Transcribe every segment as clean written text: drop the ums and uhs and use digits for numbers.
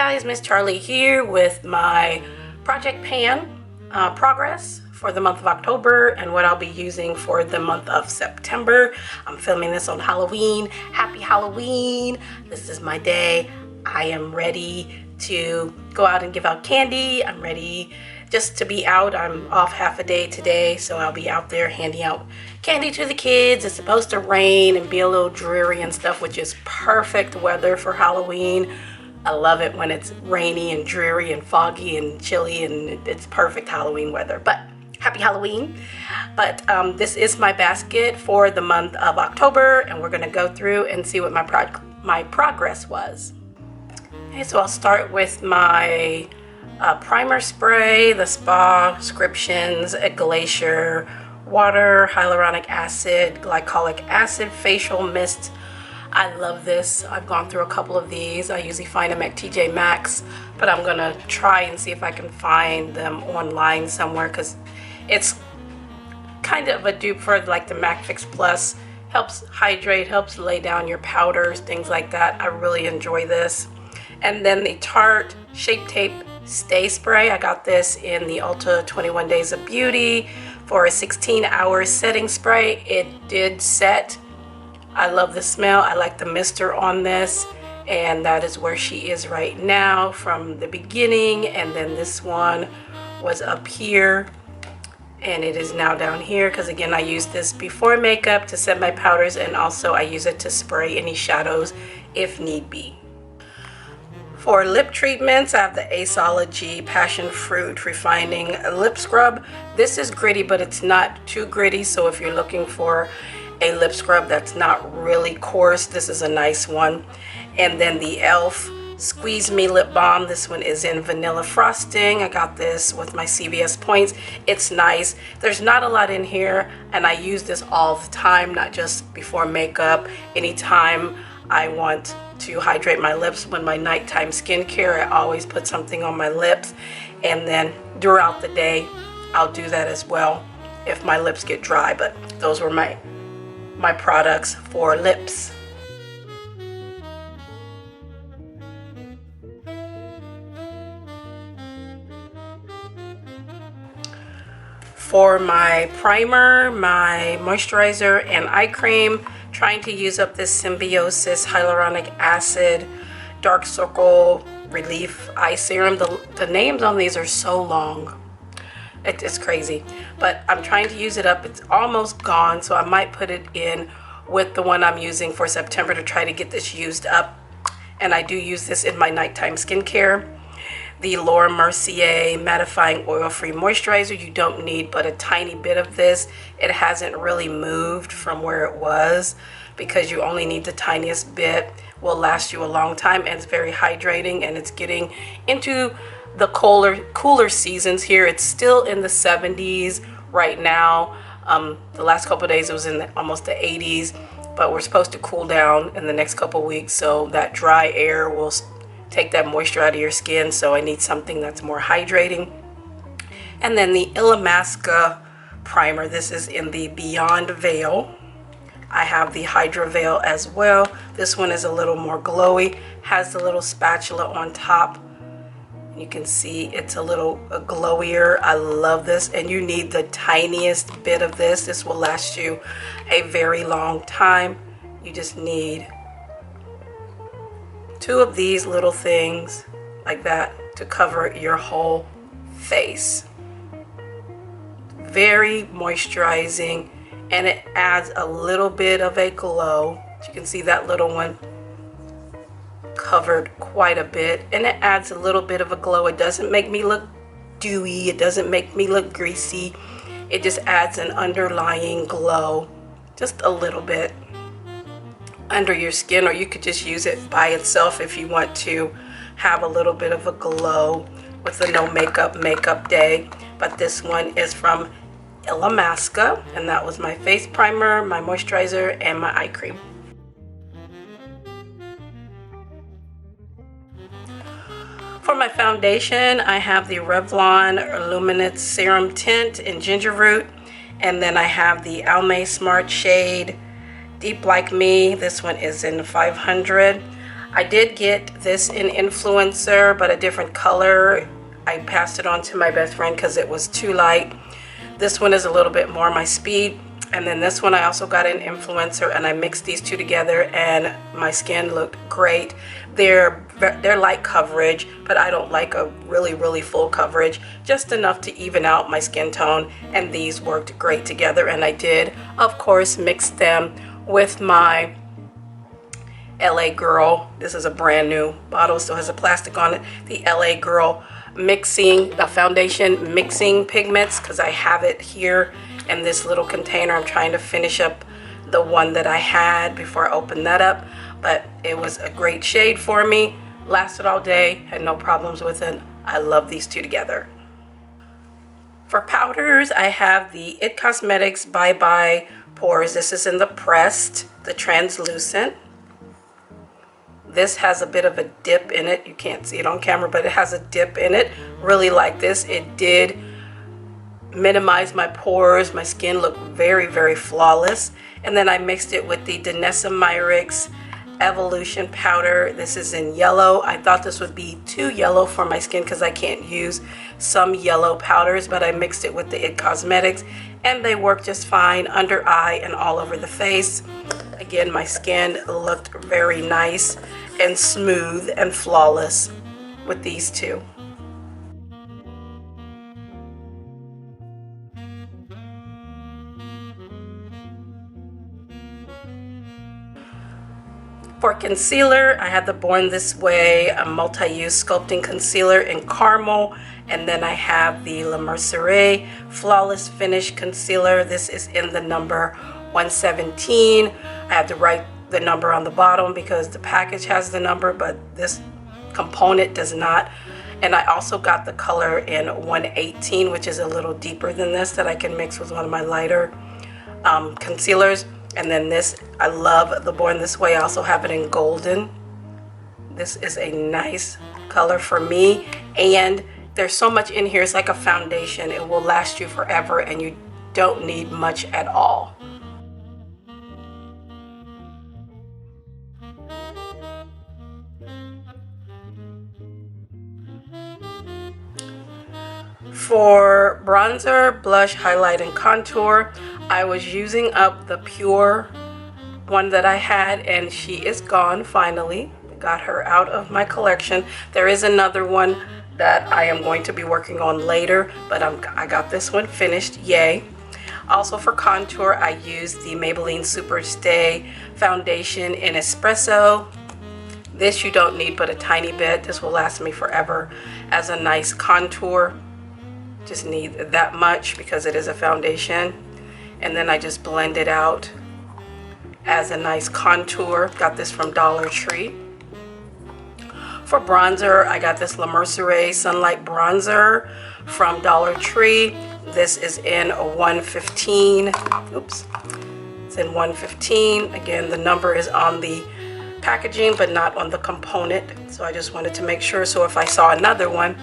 guys, Miss Charlie here with my project pan progress for the month of October and what I'll be using for the month of September. I'm filming this on Halloween. Happy Halloween. This is my day. I am ready to go out and give out candy. I'm ready just to be out. I'm off half a day today, so I'll be out there handing out candy to the kids. It's supposed to rain and be a little dreary and stuff, which is perfect weather for Halloween. I love it when it's rainy and dreary and foggy and chilly, and it's perfect Halloween weather. But happy Halloween. But this is my basket for the month of October, and we're gonna go through and see what my progress was. Okay, so I'll start with my primer spray, the Spa Scriptions, a Glacier Water, Hyaluronic Acid, Glycolic Acid Facial Mist. I love this. I've gone through a couple of these. I usually find them at TJ Maxx, but I'm gonna try and see if I can find them online somewhere because it's kind of a dupe for like the MAC Fix Plus. Helps hydrate, helps lay down your powders, things like that. I really enjoy this. And then the Tarte Shape Tape Stay Spray. I got this in the Ulta 21 Days of Beauty for a 16-hour setting spray. It did set. I love the smell. I like the mister on this, and that is where she is right now from the beginning. And then this one was up here, and it is now down here because again I use this before makeup to set my powders, and also I use it to spray any shadows if need be. For lip treatments, I have the Aceology Passion Fruit Refining Lip Scrub. This is gritty, but it's not too gritty, so if you're looking for a lip scrub that's not really coarse, this is a nice one. And then the e.l.f. Squeeze Me Lip Balm. This one is in vanilla frosting. I got this with my CVS points. It's nice. There's not a lot in here, and I use this all the time, not just before makeup. Anytime I want to hydrate my lips when my nighttime skincare, I always put something on my lips, and then throughout the day I'll do that as well if my lips get dry. But those were my products for lips. For my primer, my moisturizer, and eye cream, trying to use up this Symbiosis Hyaluronic Acid Dark Circle Relief Eye Serum. The names on these are so long. It's crazy, but I'm trying to use it up. It's almost gone, so I might put it in with the one I'm using for September to try to get this used up. And I do use this in my nighttime skincare. The Laura Mercier Mattifying Oil-Free Moisturizer. You don't need but a tiny bit of this. It hasn't really moved from where it was because you only need the tiniest bit. Will last you a long time, and it's very hydrating, and it's getting into the cooler seasons here. It's still in the 70s right now. The last couple of days it was in almost the 80s, but we're supposed to cool down in the next couple of weeks, so that dry air will take that moisture out of your skin. So I need something that's more hydrating. And then the Illamasqua primer. This is in the Beyond Veil. I have the Hydra Veil as well. This one is a little more glowy, has the little spatula on top. You can see it's a little glowier. I love this, and you need the tiniest bit of this. This will last you a very long time. You just need 2 of these little things like that to cover your whole face. Very moisturizing, and it adds a little bit of a glow. You can see that little one covered quite a bit, and it adds a little bit of a glow. It doesn't make me look dewy, it doesn't make me look greasy. It just adds an underlying glow, just a little bit under your skin, or you could just use it by itself if you want to have a little bit of a glow with the no makeup day. But this one is from Illamasqua, and that was my face primer, my moisturizer, and my eye cream. For my foundation, I have the Revlon Luminance Serum Tint in Ginger Root, and then I have the Almay Smart Shade Deep Like Me. This one is in 500. I did get this in Influencer, but a different color. I passed it on to my best friend because it was too light. This one is a little bit more my speed. And then this one I also got in Influencer, and I mixed these two together and my skin looked great. They're light coverage, but I don't like a really full coverage, just enough to even out my skin tone, and these worked great together. And I did, of course, mix them with my LA Girl. This is a brand new bottle, still has a plastic on it. The LA Girl foundation mixing pigments, because I have it here in this little container. I'm trying to finish up the one that I had before I open that up, but it was a great shade for me. Lasted all day, had no problems with it. I love these two together. For powders, I have the It Cosmetics Bye Bye Pores. This is in the pressed, the translucent. This has a bit of a dip in it. You can't see it on camera, but it has a dip in it. Really like this. It did minimize my pores. My skin looked very flawless. And then I mixed it with the Danessa Myricks Evolution powder. This is in yellow. I thought this would be too yellow for my skin because I can't use some yellow powders, but I mixed it with the It Cosmetics and they work just fine under eye and all over the face. Again, my skin looked very nice and smooth and flawless with these two. For concealer, I had the Born This Way a multi-use sculpting concealer in caramel, and then I have the La Mercier Flawless Finish Concealer. This is in the number 117. I have to write the number on the bottom because the package has the number, but this component does not. And I also got the color in 118, which is a little deeper than this, that I can mix with one of my lighter concealers. And then this, I love the Born This Way. I also have it in golden. This is a nice color for me. And there's so much in here. It's like a foundation. It will last you forever and you don't need much at all. For bronzer, blush, highlight, and contour, I was using up the Pure one that I had, and she is gone finally. Got her out of my collection. There is another one that I am going to be working on later, but I got this one finished, yay. Also for contour, I used the Maybelline Superstay foundation in Espresso. This you don't need but a tiny bit. This will last me forever as a nice contour. Just need that much because it is a foundation. And then I just blend it out as a nice contour. Got this from Dollar Tree. For bronzer, I got this La Mercier Sunlight Bronzer from Dollar Tree. This is in a 115. Oops. It's in 115. Again, the number is on the packaging but not on the component. So I just wanted to make sure. So if I saw another one,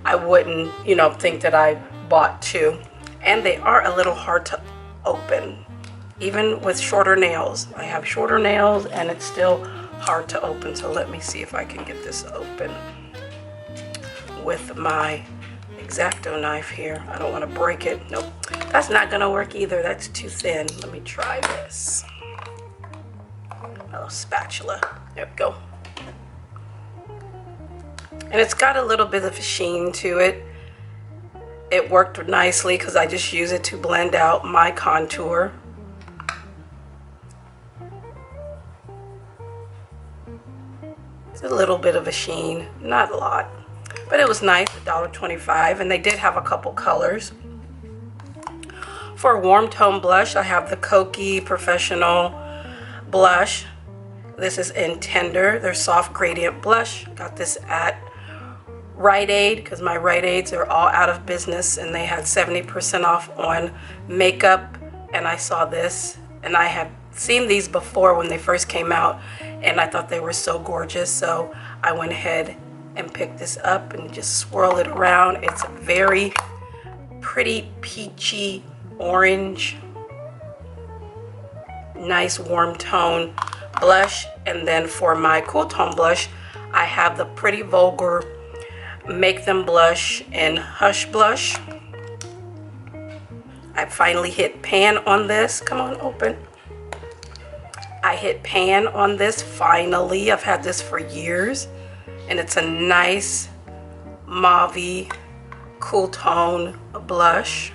I wouldn't, think that I bought two. And they are a little hard to open, even with shorter nails. I have shorter nails and it's still hard to open. So let me see if I can get this open with my X-Acto knife here. I don't want to break it. Nope, that's not gonna work either. That's too thin. Let me try this. A little spatula. There we go. And it's got a little bit of a sheen to it. It worked nicely because I just use it to blend out my contour. It's a little bit of a sheen, not a lot, but it was nice, $1.25, and they did have a couple colors. For a warm tone blush, I have the Kokie Professional Blush. This is in Tender, their soft gradient blush. Got this at Rite Aid because my Rite Aids are all out of business and they had 70% off on makeup, and I saw this and I had seen these before when they first came out and I thought they were so gorgeous, so I went ahead and picked this up and just swirl it around. It's a very pretty peachy orange, nice warm tone blush. And then for my cool tone blush, I have the Pretty Vulgar Make Them Blush in Hush Blush. I finally hit pan on this. Come on, open. I hit pan on this finally. I've had this for years, and it's a nice mauve cool tone blush.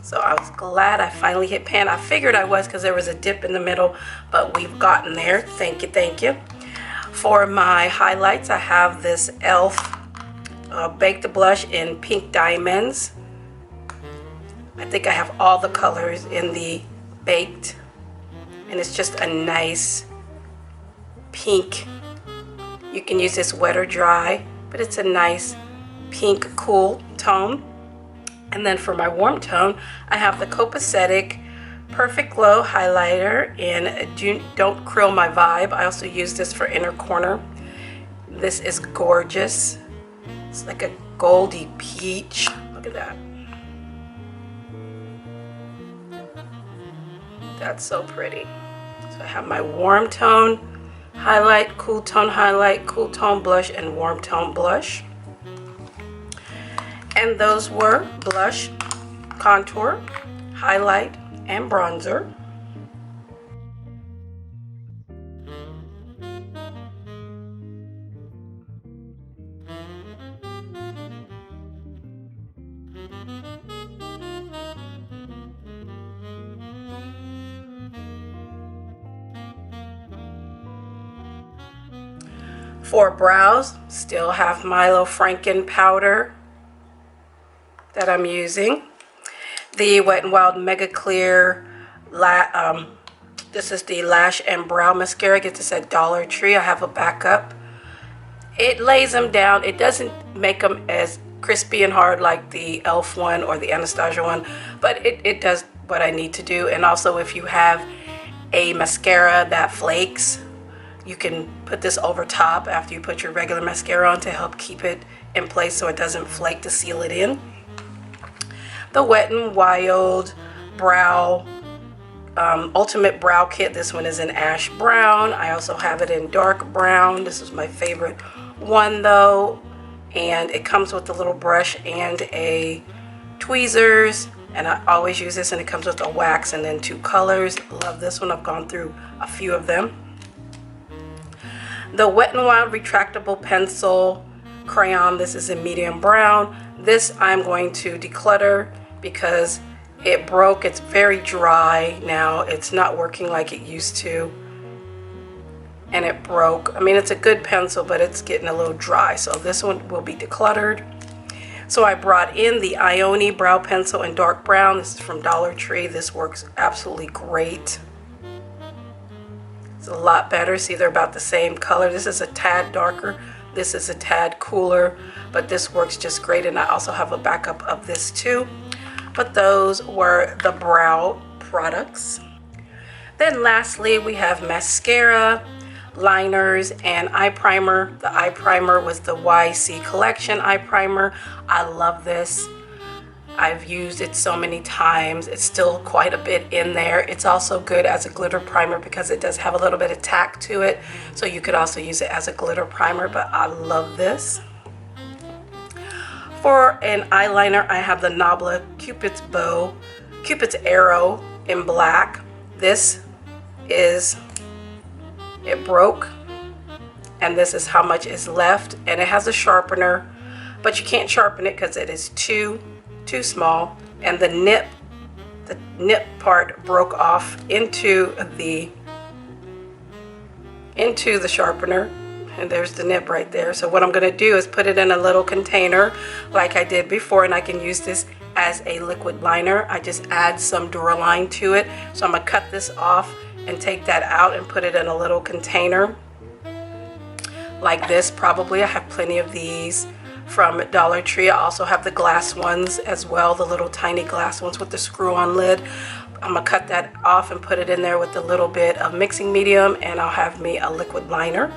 So I was glad I finally hit pan. I figured I was because there was a dip in the middle, but we've gotten there. Thank you, thank you. For my highlights, I have this e.l.f. Baked Blush in Pink Diamonds. I think I have all the colors in the baked, and it's just a nice pink. You can use this wet or dry, but it's a nice pink cool tone. And then for my warm tone, I have the Copacetic Perfect Glow highlighter in Don't Krill My Vibe. I also use this for inner corner. This is gorgeous. It's like a goldy peach. Look at that. That's so pretty. So I have my warm tone highlight, cool tone blush, and warm tone blush. And those were blush, contour, highlight, and bronzer. For brows, still have Milo Franken powder that I'm using. The Wet n Wild Mega Clear, this is the Lash and Brow Mascara. I get this at Dollar Tree. I have a backup. It lays them down. It doesn't make them as crispy and hard like the e.l.f. one or the Anastasia one, but it does what I need to do. And also, if you have a mascara that flakes, you can put this over top after you put your regular mascara on to help keep it in place so it doesn't flake, to seal it in. The Wet n Wild Brow Ultimate Brow Kit. This one is in ash brown. I also have it in dark brown. This is my favorite one though. And it comes with a little brush and a tweezers. And I always use this, and it comes with a wax and then 2 colors. Love this one. I've gone through a few of them. The Wet n Wild Retractable Pencil Crayon. This is in medium brown. This I'm going to declutter because it broke. It's very dry now. It's not working like it used to. And it broke. I mean, it's a good pencil, but it's getting a little dry. So this one will be decluttered. So I brought in the Ioni Brow Pencil in dark brown. This is from Dollar Tree. This works absolutely great. It's a lot better. See, they're about the same color. This is a tad darker. This is a tad cooler, but this works just great. And I also have a backup of this too. But those were the brow products. Then lastly, we have mascara, liners, and eye primer. The eye primer was the YC Collection eye primer. I love this. I've used it so many times. It's still quite a bit in there. It's also good as a glitter primer because it does have a little bit of tack to it. So you could also use it as a glitter primer, but I love this. For an eyeliner, I have the Nabla Cupid's Arrow in black. This is, it broke, and this is how much is left. And it has a sharpener, but you can't sharpen it because it is too small, and the nip part broke off into the sharpener, and there's the nip right there. So what I'm going to do is put it in a little container like I did before, and I can use this as a liquid liner. I just add some Duraline to it. So I'm going to cut this off and take that out and put it in a little container like this. Probably I have plenty of these from Dollar Tree. I also have the glass ones as well, the little tiny glass ones with the screw-on lid. I'm gonna cut that off and put it in there with a little bit of mixing medium, and I'll have me a liquid liner.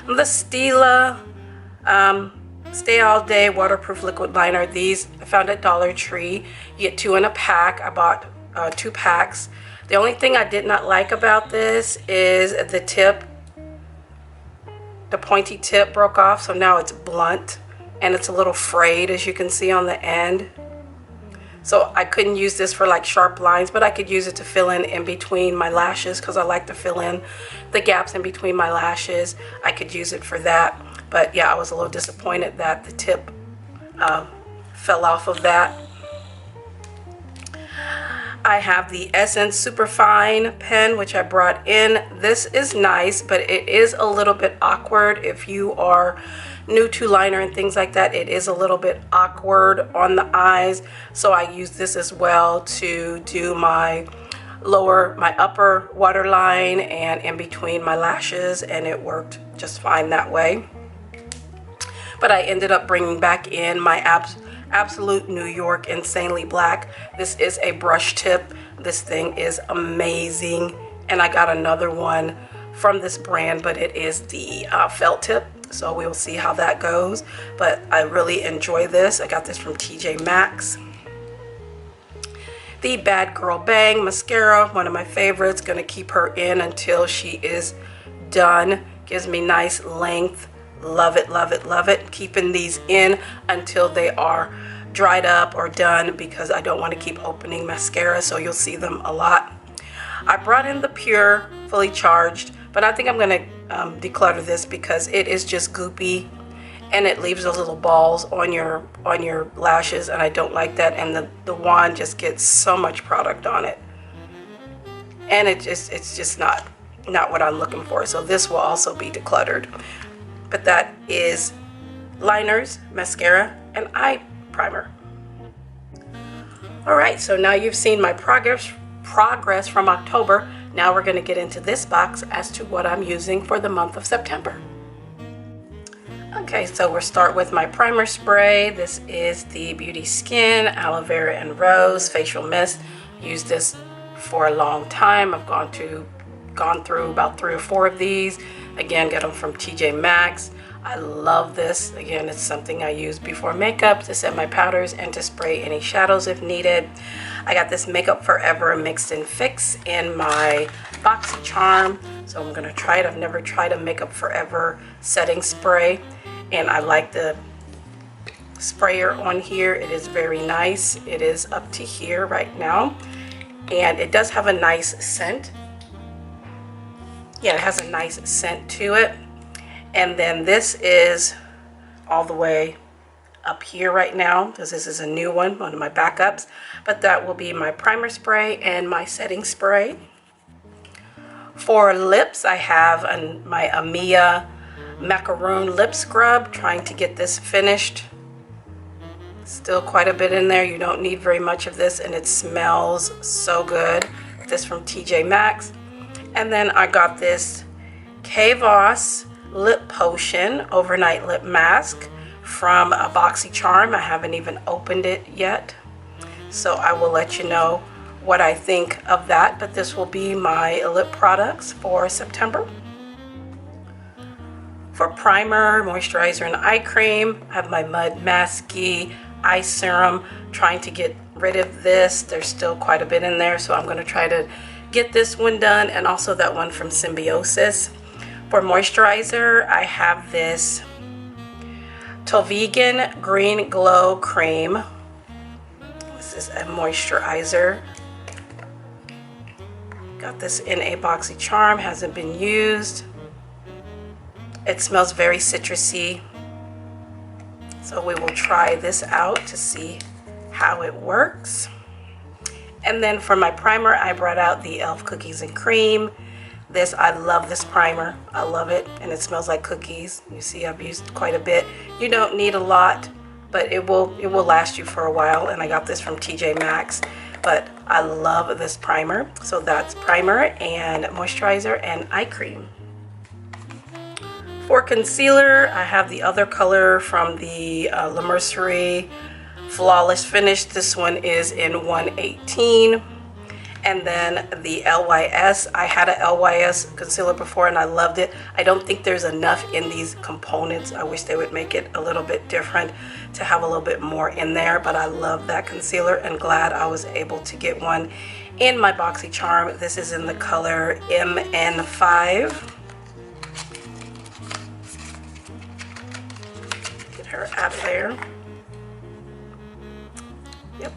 The Stila Stay All Day Waterproof Liquid Liner. These I found at Dollar Tree. You get 2 in a pack. I bought 2 packs. The only thing I did not like about this is the tip. The pointy tip broke off, so now it's blunt and it's a little frayed, as you can see on the end. So I couldn't use this for like sharp lines, but I could use it to fill in between my lashes, because I like to fill in the gaps in between my lashes. I could use it for that. But yeah, I was a little disappointed that the tip fell off of that. I have the Essence Superfine pen, which I brought in. This is nice, but it is a little bit awkward if you are new to liner and things like that. It is a little bit awkward on the eyes, so I use this as well to do my upper waterline and in between my lashes, and it worked just fine that way. But I ended up bringing back in my Absolute New York Insanely Black. This is a brush tip. This thing is amazing, and I got another one from this brand, but it is the felt tip, so we'll see how that goes. But I really enjoy this. I got this from TJ Maxx. The Bad Girl Bang mascara, one of my favorites. Gonna keep her in until she is done. Gives me nice length. Love it, love it, love it. Keeping these in until they are dried up or done, because I don't want to keep opening mascara, so you'll see them a lot. I brought in the Pure Fully Charged, but I think I'm going to declutter this because it is just goopy and it leaves those little balls on your lashes, and I don't like that. And the wand just gets so much product on it, and it's just not what I'm looking for. So this will also be decluttered. But that is liners, mascara, and eye primer. All right, so now you've seen my progress from October. Now we're going to get into this box as to what I'm using for the month of September. Okay, so we'll start with my primer spray. This is the Beauty Skin Aloe Vera and Rose Facial Mist. Used this for a long time. I've gone through about 3 or 4 of these. Again, get them from TJ Maxx. I love this. Again, it's something I use before makeup to set my powders and to spray any shadows if needed. I got this Makeup Forever Mix and Fix in my BoxyCharm, so I'm gonna try it. I've never tried a Makeup Forever setting spray, and I like the sprayer on here. It is very nice. It is up to here right now, and it does have a nice scent. Yeah, it has a nice scent to it. And then this is all the way up here right now, because this is a new one of my backups. But that will be my primer spray and my setting spray. For lips, I have my Amia Macaroon Lip Scrub, trying to get this finished. Still quite a bit in there. You don't need very much of this, and it smells so good. This from TJ Maxx. And then I got this K-Voss Lip Potion Overnight Lip Mask from a BoxyCharm. I haven't even opened it yet, so I will let you know what I think of that. But this will be my lip products for September. For primer, moisturizer, and eye cream, I have my Mud Masky Eye Serum. Trying to get rid of this. There's still quite a bit in there, so I'm going to try to get this one done, and also that one from Symbiosis. For moisturizer, I have this Tolvegan Green Glow Cream. This is a moisturizer. Got this in a BoxyCharm, hasn't been used. It smells very citrusy, so we will try this out to see how it works. And then for my primer, I brought out the e.l.f. Cookies and Cream. This, I love this primer. I love it, and it smells like cookies. You see, I've used quite a bit. You don't need a lot, but it will last you for a while. And I got this from TJ Maxx, but I love this primer. So that's primer and moisturizer and eye cream. For concealer, I have the other color from the La Mercerie Flawless Finish. This one is in 118. And then the LYS, I had a LYS concealer before and I loved it. I don't think there's enough in these components. I wish they would make it a little bit different to have a little bit more in there, but I love that concealer and glad I was able to get one in my BoxyCharm. This is in the color MN5. Get her out of there. Yep.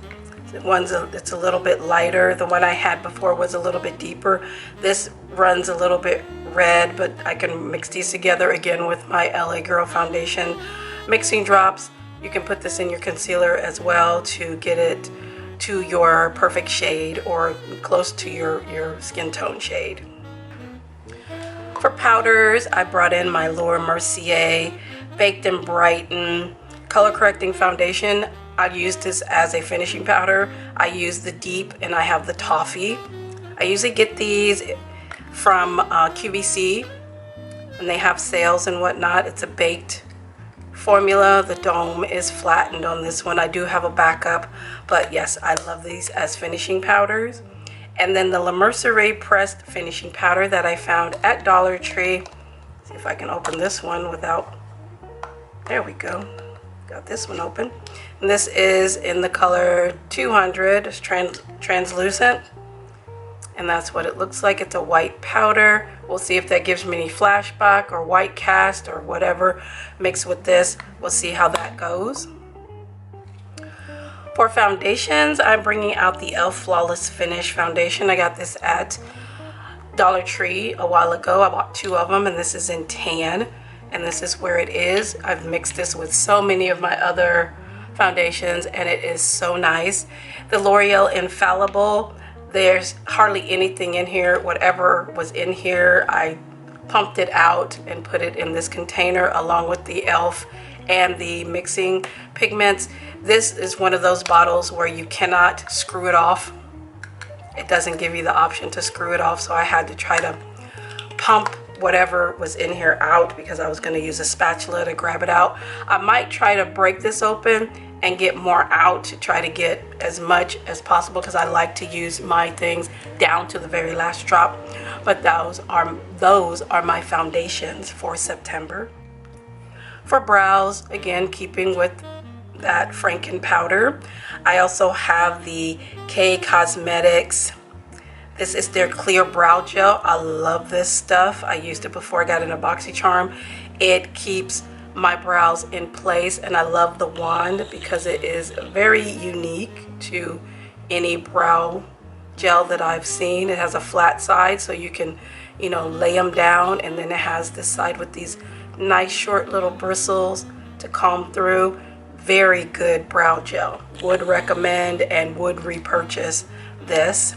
It's a little bit lighter. The one I had before was a little bit deeper. This runs a little bit red, but I can mix these together again with my LA Girl foundation mixing drops. You can put this in your concealer as well to get it to your perfect shade or close to your skin tone shade. For powders, I brought in my Laura Mercier Baked and Brighten color correcting foundation. I use this as a finishing powder. I use the deep and I have the toffee. I usually get these from QVC and they have sales and whatnot. It's a baked formula. The dome is flattened on this one. I do have a backup, but yes, I love these as finishing powders. And then the La Mercier pressed finishing powder that I found at Dollar Tree. Let's see if I can open this one without, there we go. Got this one open. And this is in the color 200. It's translucent. And that's what it looks like. It's a white powder. We'll see if that gives me any flashback or white cast or whatever mixed with this. We'll see how that goes. For foundations, I'm bringing out the e.l.f. Flawless Finish foundation. I got this at Dollar Tree a while ago. I bought 2 of them, and this is in tan. And this is where it is. I've mixed this with so many of my other foundations, and it is so nice. The L'Oreal Infallible, there's hardly anything in here. Whatever was in here, I pumped it out and put it in this container along with the e.l.f. and the mixing pigments. This is one of those bottles where you cannot screw it off. It doesn't give you the option to screw it off, so I had to try to pump whatever was in here out because I was going to use a spatula to grab it out. I might try to break this open and get more out to try to get as much as possible because I like to use my things down to the very last drop. But those are my foundations for September. For brows, again, keeping with that Franken powder, I also have the K Cosmetics. This is their clear brow gel. I love this stuff. I used it before I got into BoxyCharm. It keeps my brows in place, and I love the wand because it is very unique to any brow gel that I've seen. It has a flat side so you can, lay them down, and then it has this side with these nice short little bristles to comb through. Very good brow gel. Would recommend and would repurchase this.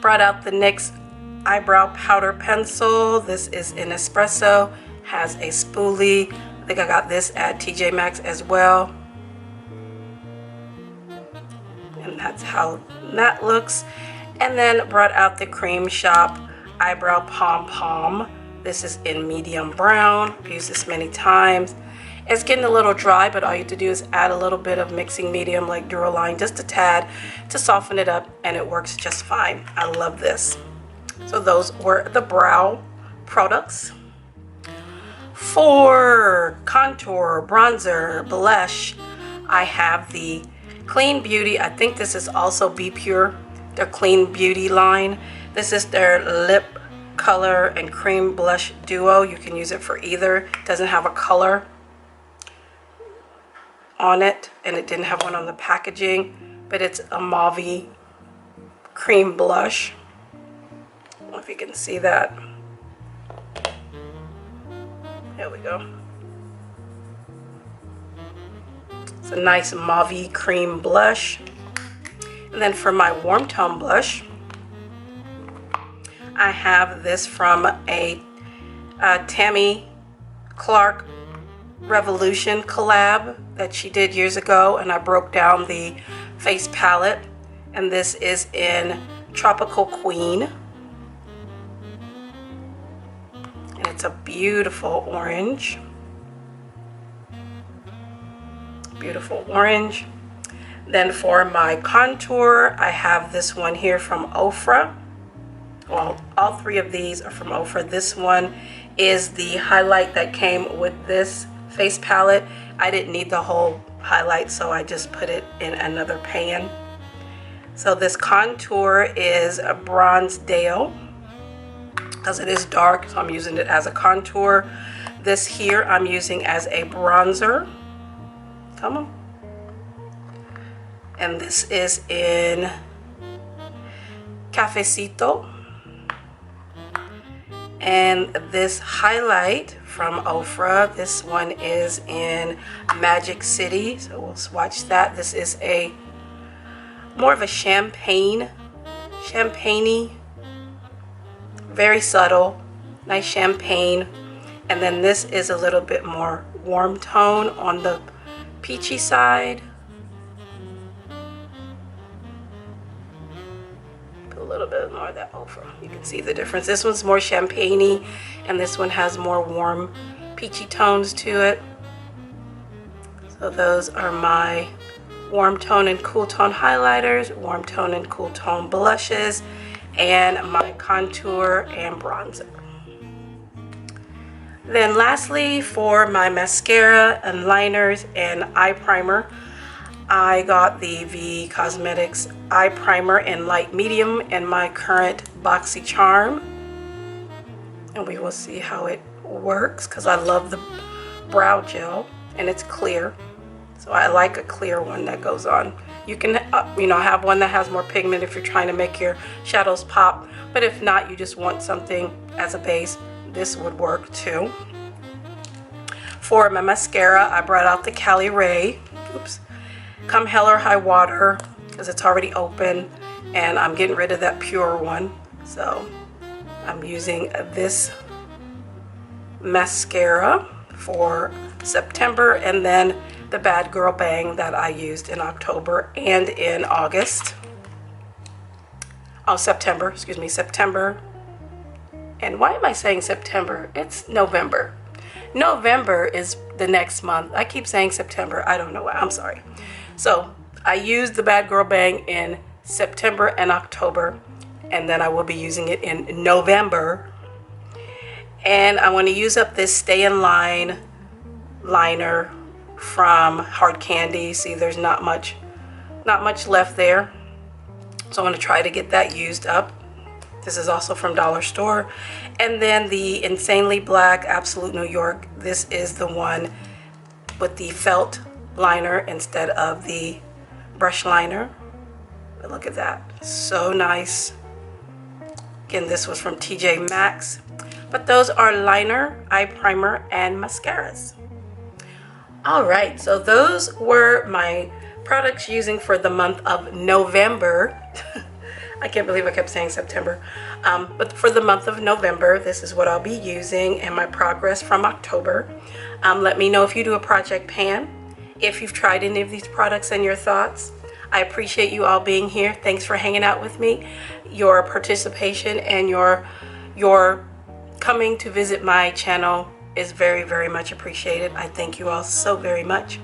Brought out the NYX eyebrow powder pencil. This is in espresso, has a spoolie. I think I got this at TJ Maxx as well. And that's how that looks. And then brought out the Cream Shop eyebrow pom pom. This is in medium brown. I've used this many times. It's getting a little dry, but all you have to do is add a little bit of mixing medium like Duraline, just a tad, to soften it up, and it works just fine. I love this. So those were the brow products. For contour, bronzer, blush, I have the Clean Beauty. I think this is also Be Pure, their Clean Beauty line. This is their lip color and cream blush duo. You can use it for either. It doesn't have a color on it, and it didn't have one on the packaging, but it's a mauve cream blush. I don't know if you can see that. There we go. It's a nice mauve cream blush. And then for my warm tone blush, I have this from a Tammy Clark Revolution collab that she did years ago, and I broke down the face palette, and this is in Tropical Queen, and it's a beautiful orange. Beautiful orange. Then for my contour, I have this one here from Ofra. Well, all 3 of these are from Ofra. This one is the highlight that came with this face palette. I didn't need the whole highlight, so I just put it in another pan. So this contour is a Bronzedale because it is dark, so I'm using it as a contour. This here I'm using as a bronzer. Come on. And this is in Cafecito. And this highlight from Ofra, this one is in Magic City, so we'll swatch that. This is a more of a champagne-y, very subtle, nice champagne. And then this is a little bit more warm tone on the peachy side. Put a little bit more of that Ofra. You can see the difference. This one's more champagne-y, and this one has more warm peachy tones to it. So those are my warm tone and cool tone highlighters, warm tone and cool tone blushes, and my contour and bronzer. Then lastly, for my mascara and liners and eye primer, I got the V Cosmetics eye primer in light medium in my current Boxy Charm. And we will see how it works because I love the brow gel and it's clear. So I like a clear one that goes on. You can have one that has more pigment if you're trying to make your shadows pop. But if not, you just want something as a base, this would work too. For my mascara, I brought out the Cali Ray. Oops. Come hell or high water, because it's already open, and I'm getting rid of that pure one. So I'm using this mascara for September, and then the Bad Girl Bang that I used in October and in August. Oh, September, excuse me, September. And why am I saying September? It's November. November is the next month. I keep saying September. I don't know why. I'm sorry. So I used the Bad Girl Bang in September and October, and then I will be using it in November. And I want to use up this Stay in Line liner from Hard Candy. See, there's not much left there. So I want to try to get that used up. This is also from Dollar Store. And then the Insanely Black Absolute New York. This is the one with the felt liner instead of the brush liner. But look at that. So nice. Again, this was from TJ Maxx. But those are liner, eye primer, and mascaras. Alright, so those were my products using for the month of November. I can't believe I kept saying September. But for the month of November, this is what I'll be using and my progress from October. Let me know if you do a project pan, if you've tried any of these products and your thoughts. I appreciate you all being here. Thanks for hanging out with me. Your participation and your coming to visit my channel is very, very much appreciated. I thank you all so very much.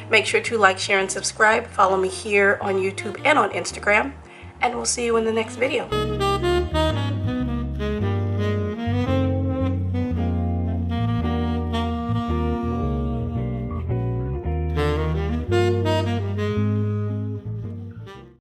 Make sure to like, share, and subscribe. Follow me here on YouTube and on Instagram. And we'll see you in the next video.